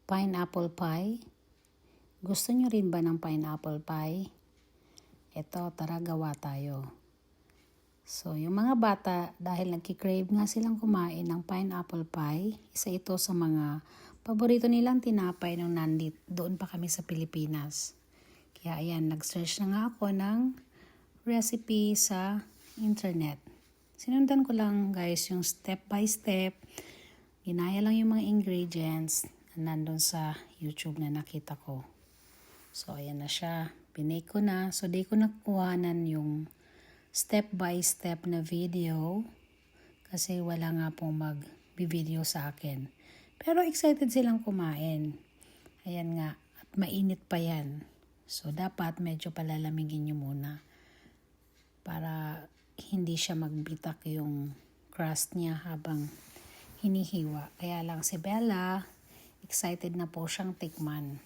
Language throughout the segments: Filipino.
pineapple pie. Gusto nyo rin ba ng pineapple pie? Ito, tara gawa tayo. So, yung mga bata, dahil nagki-crave nga silang kumain ng pineapple pie, isa ito sa mga paborito nilang tinapay nung doon pa kami sa Pilipinas. Kaya ayan, nag-search na nga ako ng recipe sa internet. Sinundan ko lang guys yung step by step. Ginaya lang yung mga ingredients na nandun sa YouTube na nakita ko. So, ayan na siya. Pinake ko na. So, di ko nakuhanan yung step by step na video kasi wala nga pong mag-video sa akin. Pero excited silang kumain. Ayan nga. At mainit pa yan. So, dapat medyo palalamigin nyo muna para hindi siya magbitak yung crust niya habang hinihiwa. Kaya lang si Bella, excited na po siyang tikman.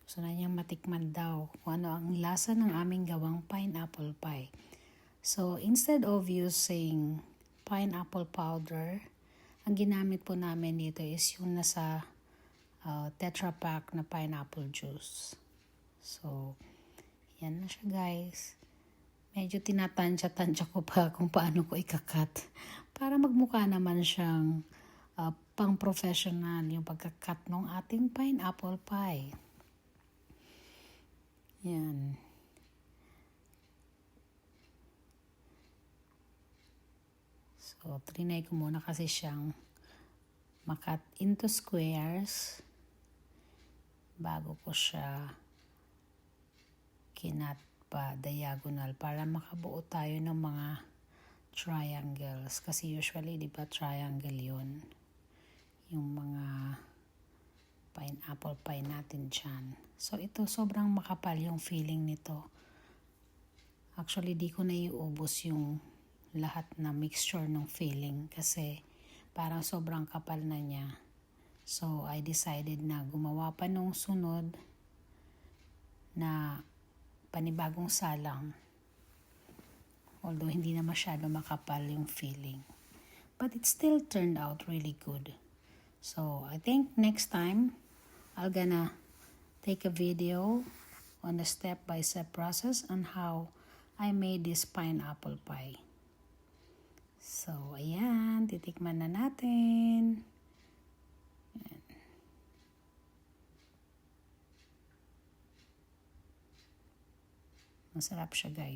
Gusto na niyang matikman daw kung ano ang lasa ng aming gawang pineapple pie. So, instead of using pineapple powder, ang ginamit po namin dito is yung nasa Tetra Pak na pineapple juice. So, yan na siya guys. Medyo tinatansya-tansya ko pa kung paano ko ikakat. Para magmukha naman siyang pang-professional yung pagkakat ng ating pineapple pie. Yan. So, trinay ko muna kasi siyang makat into squares bago ko siya kinat pa diagonal para makabuo tayo ng mga triangles. Kasi usually, di ba, triangle yun. Yung mga pineapple pie natin dyan. So, ito sobrang makapal yung feeling nito. Actually, di ko na iubos yung lahat na mixture ng filling kasi parang sobrang kapal na niya. So, I decided na gumawa pa nung sunod na panibagong salang. Although, hindi na masyado makapal yung filling. But it still turned out really good. So, I think next time, I'm gonna take a video on the step-by-step process on how I made this pineapple pie. So, ayan, titikman na natin. Ayan. Masarap siya guys.